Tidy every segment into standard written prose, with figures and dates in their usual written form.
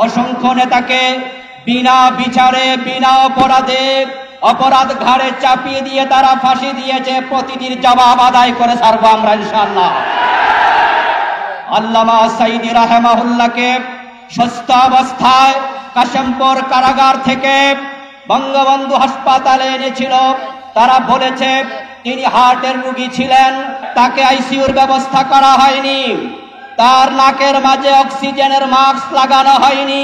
অসংখ্য নেতাকে বিনা বিচারে বিনা অপরাধে অপরাধ ঘাড়ে চাপিয়ে দিয়ে তারা ফাঁসি দিয়েছে। প্রতিটির জবাব আদায় করে ছাড়বো আমরা ইনশাআল্লাহ। আল্লামা সাঈদী রাহিমাহুল্লাহকে সুস্থ অবস্থায় কাশিমপুর কারাগার থেকে বঙ্গবন্ধু হাসপাতালে এনেছিল। তারা বলেছে তিনি হার্টের রোগী ছিলেন, তাকে আইসিইউর ব্যবস্থা করা হয়নি, তার নাকের মাঝে অক্সিজেনের মাস্ক লাগানো হয়নি।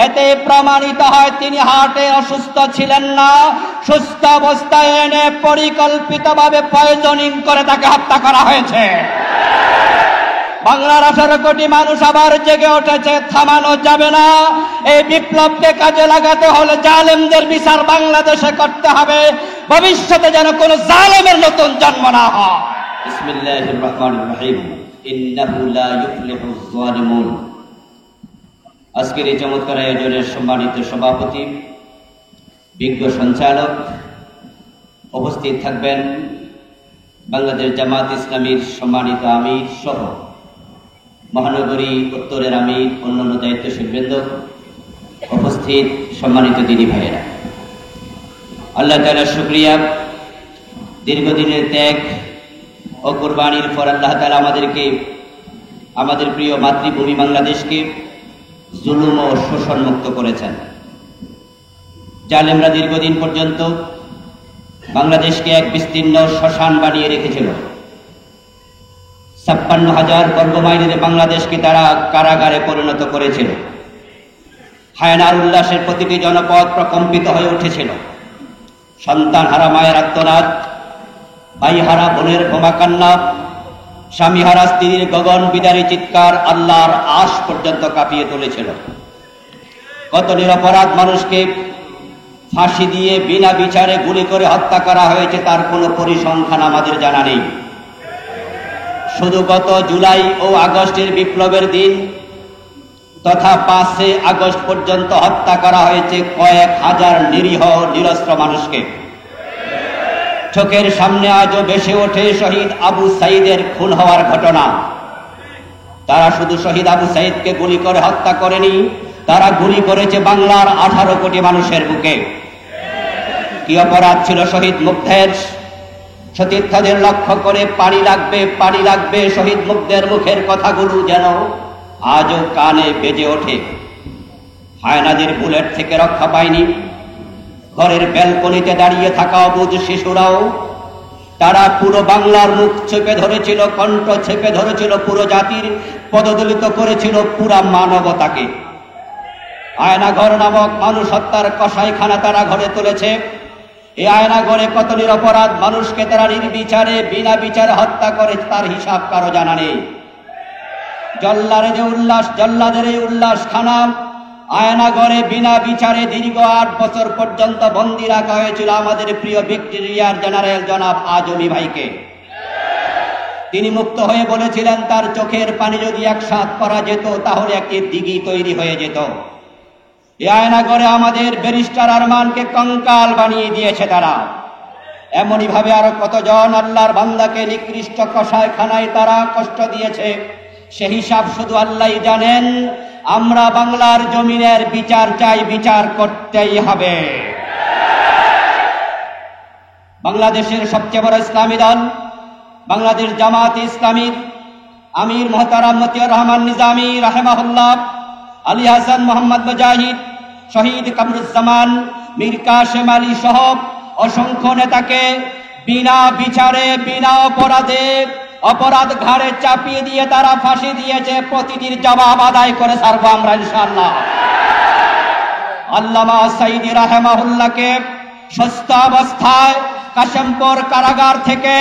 এতে প্রমাণিত হয় তিনি হার্টে অসুস্থ ছিলেন না। সুস্থ অবস্থায় এনে পরিকল্পিতভাবে পয়জনিং করে তাকে হত্যা করা হয়েছে। বাংলার 18 কোটি মানুষ আবার জেগে উঠেছে, থামানো যাবে না। এই বিপ্লবকে কাজে লাগাতে হলে জালেমদের বিচার বাংলাদেশে করতে হবে, ভবিষ্যতে যেন কোনো জালেমের নতুন জন্ম না হয়। বিসমিল্লাহির রহমানির রহিম। ইন্নাহু লা ইফলিহুজ যালিমুন। আজকের এই চমৎকার আয়োজনের সম্মানিত সভাপতি, বিজ্ঞ সঞ্চালক, উপস্থিত থাকবেন বাংলাদেশ জামাত ইসলামীর সম্মানিত আমির সহ মহানগরী উত্তরের আমির, অন্যান্য দায়িত্বশীল বৃন্দ, উপস্থিত সম্মানিত দিনী ভাইয়েরা, আল্লাহ তাআলার শুকরিয়া। দীর্ঘদিনের ত্যাগ ও কুরবানির পর আল্লাহ তাআলা আমাদেরকে, আমাদের প্রিয় মাতৃভূমি বাংলাদেশকে জুলুম ও শোষণ মুক্ত করেছেন। জালেমরা দীর্ঘদিন পর্যন্ত বাংলাদেশকে এক বিস্তীর্ণ শ্মশান বানিয়ে রেখেছিল। 56,000 বর্গমাইলের বাংলাদেশকে তারা কারাগারে পরিণত করেছিল। হায়নার উল্লাসের প্রতিটি জনপদ প্রকম্পিত হয়ে উঠেছিল। সন্তান হারা মায়ের আর্তনাদ, ভাই হারা বোনের বোমা কান্না, স্বামী হারা স্ত্রীর গগন বিদারী চিৎকার আল্লাহর আশ পর্যন্ত কাঁপিয়ে তুলেছিল। কত নিরপরাধ মানুষকে ফাঁসি দিয়ে বিনা বিচারে গুলি করে হত্যা করা হয়েছে তার কোনো পরিসংখ্যান আমাদের জানা নেই। শুধু গত জুলাই ও আগস্টের বিপ্লবের দিন তথা 5 আগস্ট পর্যন্ত হত্যা করা হয়েছে কয়েক হাজার নিরীহ নিরস্ত্র মানুষকে। চোখের সামনে আজও ভেসে ওঠে শহীদ আবু সাঈদের খুন হওয়ার ঘটনা। তারা শুধু শহীদ আবু সাঈদকে গুলি করে হত্যা করেনি, তারা গুলি করেছে বাংলার 18 কোটি মানুষের বুকে। কি অপরাধ ছিল শহীদ মুগ্ধের? সতীর্থদের লক্ষ্য করে পানি লাগবে, পানি লাগবে, শহীদ মুগ্ধের মুখের কথাগুলো যেন আজও কানে বেজে ওঠে। হায়নাদের বুলেট থেকে রক্ষা পায়নি। ঘরের ব্যালকনিতে দাঁড়িয়ে থাকা অবুঝ শিশুরাও, তারা পুরো বাংলার মুখ চেপে ধরেছিল, কণ্ঠ চেপে ধরেছিল, পুরো জাতির পদদলিত করেছিল পুরা মানবতাকে। আয়নাঘর নামক মানুষ হত্যার কসাইখানা তারা ঘরে তুলেছে। এই আয়নাঘরে কত নিরপরাধ মানুষকে তারা নির্বিচারে বিনা বিচারে হত্যা করে তার হিসাব কারো জানা নেই। জল্লাদের এই উল্লাস খানা আয়নাঘরে বিনা বিচারে দীর্ঘ 8 বছর পর্যন্ত বন্দী রাখা হয়েছিল আমাদের প্রিয় ব্রিগেডিয়ার জেনারেল জনাব আজমি ভাইকে। তিনি মুক্ত হয়ে বলেছিলেন তার চোখের পানি যদি একসাথ করা যেত তাহলে একটি দিঘি তৈরি হয়ে যেত। এই আয়নাঘরে আমাদের ব্যারিস্টার আরমানকে কঙ্কাল বানিয়ে দিয়েছে তারা। এমনই ভাবে আরো কতজন আল্লাহর বান্দাকে নিকৃষ্ট কসাইখানায় তারা কষ্ট দিয়েছে, সে হিসাব শুধু আল্লাহই জানেন। আমরা বাংলার জমিনের বিচার চাই, বিচার করতেই হবে। বাংলাদেশের সবচেয়ে বড় ইসলামী দল বাংলাদেশ জামাত ইসলামীর আমির মুহতারাম মতিয়ার রহমান নিজামী রাহিমাহুল্লাহ, আলী হাসান মোহাম্মদ মুজাহিদ, শহীদ কামরুজ্জামান, মীর কাসেম আলী সহ অসংখ্য নেতাকে বিনা বিচারে বিনা অপরাধে অপরাধ ঘাড়ে চাপিয়ে দিয়ে তারা ফাঁসি দিয়েছে। প্রতিটির জবাব আদায় করে ছাড়বো আমরা ইনশাআল্লাহ। আল্লামা সাঈদী রাহিমাহুল্লাহকে সুস্থ অবস্থায় কাশিমপুর কারাগার থেকে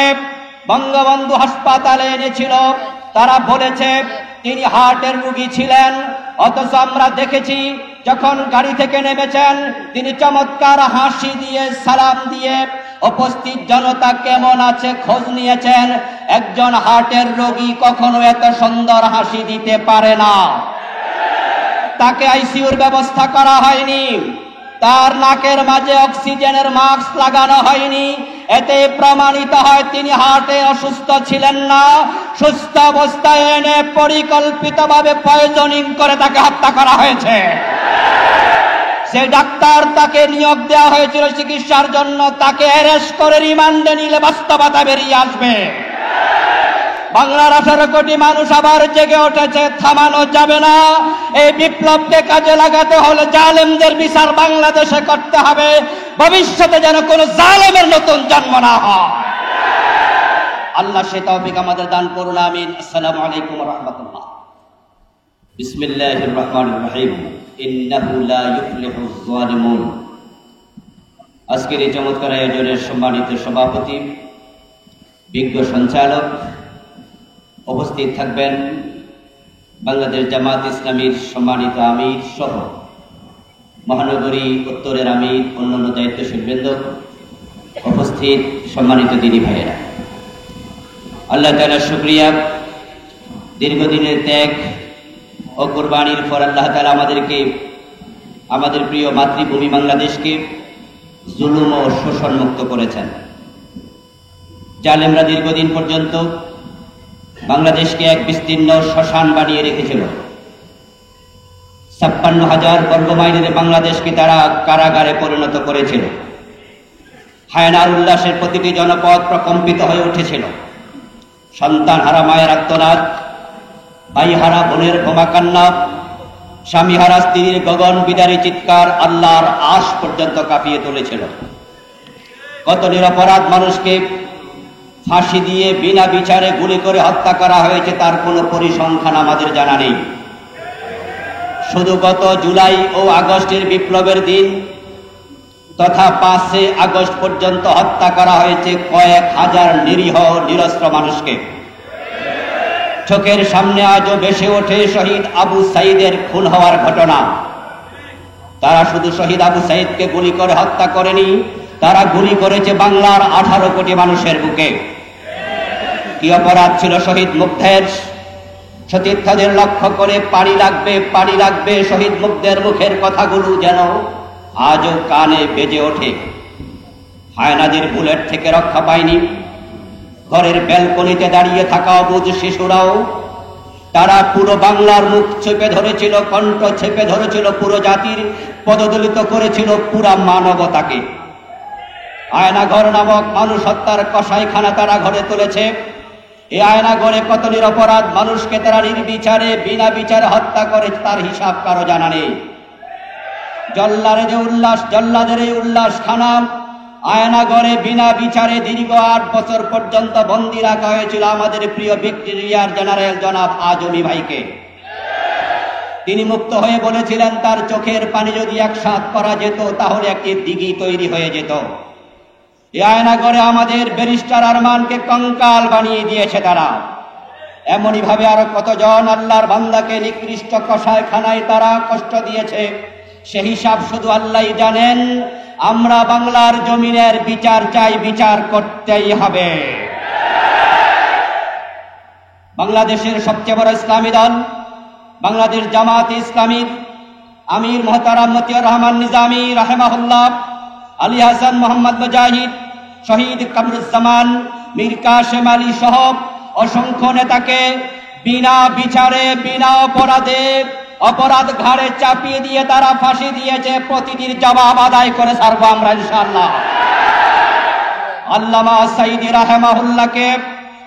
বঙ্গবন্ধু হাসপাতালে এনেছিল। তারা বলেছে তিনি হার্টের রোগী ছিলেন, অথচ আমরা দেখেছি যখন গাড়ি থেকে নেমেছেন তিনি চমৎকার হাসি দিয়ে সালাম দিয়ে উপস্থিত জনতা কেমন আছে খোঁজ নিয়েছেন। একজন হার্টের রোগী কখনো এত সুন্দর হাসি দিতে পারে না। তাকে আইসিইউর ব্যবস্থা করা হয়নি, তার নাকের মাঝে অক্সিজেনের মাস্ক লাগানো হয়নি। এতে প্রমাণিত হয় তিনি হার্টে অসুস্থ ছিলেন না। সুস্থ অবস্থায় এনে পরিকল্পিতভাবে পয়জনিং করে তাকে হত্যা করা হয়েছে। যে ডাক্তার তাকে নিয়োগ দেওয়া হয়েছিল চিকিৎসার জন্য, তাকে অ্যারেস্ট করে রিমান্ডে নিলে বাস্তবতা বেরিয়ে আসবে। বাংলার 18 কোটি মানুষ আবার জেগে উঠেছে, থামানো যাবে না। এই বিপ্লবকে কাজে লাগাতে হলে জালেমদের বিচার বাংলাদেশে করতে হবে, ভবিষ্যতে যেন কোনো জালেমের নতুন জন্ম না হয়। আল্লাহ সে তৌফিক আমাদের দান করুন, আমিন। আসসালামু আলাইকুম ওয়া রাহমাতুল্লাহ। বিসমিল্লাহির রহমানির রহিম। ইন্নাহু লা ইফলিহুজ যালিমুন। আজকের এই চমৎকার আয়োজনের সম্মানিত সভাপতি, বিজ্ঞ সঞ্চালক, উপস্থিত থাকবেন বাংলাদেশ জামাত ইসলামীর সম্মানিত আমির সহ মহানগরী উত্তরের আমির, অন্যান্য দায়িত্বশীলবৃন্দ, উপস্থিত সম্মানিত দিনী ভাইয়েরা, আল্লাহ তাআলার শুকরিয়া। দীর্ঘদিনের ত্যাগ ও কুরবানির পর আল্লাহ তাআলা আমাদেরকে, আমাদের প্রিয় মাতৃভূমি বাংলাদেশকে জুলুম ও শোষণ মুক্ত করেছেন। জালেমরা দীর্ঘদিন পর্যন্ত বাংলাদেশকে এক বিস্তীর্ণ শ্মশান বানিয়ে রেখেছিল। 56,000 বর্গমাইলের বাংলাদেশকে তারা কারাগারে পরিণত করেছিল। হায়নার উল্লাসের প্রতিটি জনপদ প্রকম্পিত হয়ে উঠেছিল। সন্তান হারা মায়ের আর্তনাদ, ভাই হারা বোনের বোমা কান্না, স্বামী হারা স্ত্রীর গগন বিদারী চিৎকার আল্লাহর আশ পর্যন্ত কাঁপিয়ে তুলেছিল। কত নিরপরাধ মানুষকে ফাঁসি দিয়ে বিনা বিচারে গুলি করে হত্যা করা হয়েছে, তার কোনো পরিসংখ্যান আমাদের জানা নেই। শুধু গত জুলাই ও আগস্টের বিপ্লবের দিন তথা 5 আগস্ট পর্যন্ত হত্যা করা হয়েছে কয়েক হাজার নিরীহ নিরস্ত্র মানুষকে। চোখের সামনে আজও ভেসে ওঠে শহীদ আবু সাঈদের খুন হওয়ার ঘটনা। তারা শুধু শহীদ আবু সাঈদকে গুলি করে হত্যা করেনি, তারা গুলি করেছে বাংলার 18 কোটি মানুষের বুকে। কি অপরাধ ছিল শহীদ মুগ্ধের? সতীর্থদের লক্ষ্য করে পানি লাগবে, পানি লাগবে, শহীদ মুগ্ধের মুখের কথাগুলো যেন আজও কানে বেজে ওঠে। হায়নাদের বুলেট থেকে রক্ষা পায়নি। ঘরের ব্যালকনিতে দাঁড়িয়ে থাকা অবুঝ শিশুরাও, তারা পুরো বাংলার মুখ চেপে ধরেছিল, কণ্ঠ চেপে ধরেছিল, পুরো জাতির পদদলিত করেছিল পুরা মানবতাকে। আয়নাঘর নামক মানুষ হত্যার কসাইখানা তারা ঘরে তুলেছে। এই আয়নাঘরে কত নিরপরাধ মানুষকে তারা নির্বিচারে বিনা বিচারে হত্যা করে, তার হিসাব কারো জানা নেই। জল্লাদের এই উল্লাস খানা আয়নাঘরে বিনা বিচারে দীর্ঘ 8 বছর পর্যন্ত বন্দী রাখা হয়েছিল আমাদের প্রিয় ব্রিগেডিয়ার জেনারেল জনাব আজমি ভাইকে। তিনি মুক্ত হয়ে বলেছিলেন তার চোখের পানি যদি একসাথ করা যেত তাহলে একটি দিঘি তৈরি হয়ে যেত। এই আয়নাঘরে আমাদের ব্যারিস্টার আরমানকে কঙ্কাল বানিয়ে দিয়েছে তারা। এমনই ভাবে আরো কতজন আল্লাহর বান্দাকে নিকৃষ্ট কসাইখানায় তারা কষ্ট দিয়েছে, সে হিসাব শুধু আল্লাহই জানেন। আমরা বাংলার জমিনের বিচার চাই, বিচার করতেই হবে। বাংলাদেশের সবচেয়ে বড় ইসলামী দল বাংলাদেশ জামাত ইসলামীর আমির মুহতারাম মতিয়ার রহমান নিজামী রাহিমাহুল্লাহ, আলী হাসান মোহাম্মদ মুজাহিদ, শহীদ কামরুজ্জামান, মীর কাসেম আলী সহ অসংখ্য নেতাকে বিনা বিচারে বিনা অপরাধে অপরাধ ঘাড়ে চাপিয়ে দিয়ে তারা ফাঁসি দিয়েছে। প্রতিটির জবাব আদায় করে ছাড়বো আমরা ইনশাআল্লাহ। আল্লামা সাঈদী রাহিমাহুল্লাহকে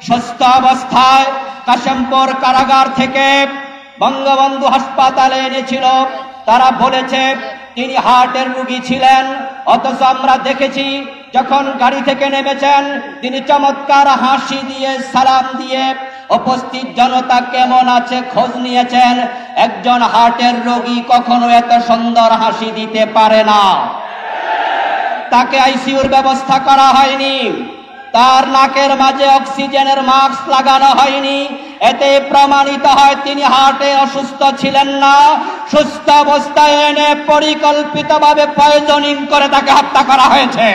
সুস্থ অবস্থায় কাশেমপুর কারাগার থেকে বঙ্গবন্ধু হাসপাতালে এনেছিল। তারা বলেছে তিনি হার্টের রোগী ছিলেন, অথচ আমরা দেখেছি যখন গাড়ি থেকে নেমেছেন তিনি চমৎকার হাসি দিয়ে সালাম দিয়ে উপস্থিত জনতা কেমন আছে খোঁজ নিয়েছেন। একজন হার্টের রোগী কখনো এত সুন্দর হাসি দিতে পারে না। তাকে আইসিইউর ব্যবস্থা করা হয়নি, তার নাকের মাঝে অক্সিজেনের মাস্ক লাগানো হয়নি। এতে প্রমাণিত হয় তিনি হার্টে অসুস্থ ছিলেন না। সুস্থ অবস্থায় এনে পরিকল্পিতভাবে পয়জনিং করে তাকে হত্যা করা হয়েছে।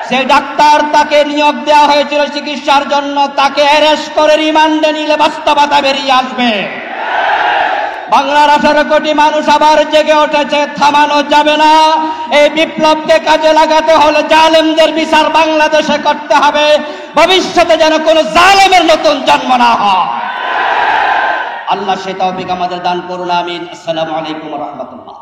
যে ডাক্তার তাকে নিয়োগ দেওয়া হয়েছিল চিকিৎসার জন্য, তাকে অ্যারেস্ট করে রিমান্ডে নিলে বাস্তবতা বেরিয়ে আসবে। বাংলার 18 কোটি মানুষ আবার জেগে উঠেছে, থামানো যাবে না। এই বিপ্লবকে কাজে লাগাতে হলে জালেমদের বিচার বাংলাদেশে করতে হবে, ভবিষ্যতে যেন কোনো জালেমের নতুন জন্ম না হয়। আল্লাহ সে তৌফিক আমাদের দান করুন, আমিন। আসসালামু আলাইকুম ওয়া রাহমাতুল্লাহ।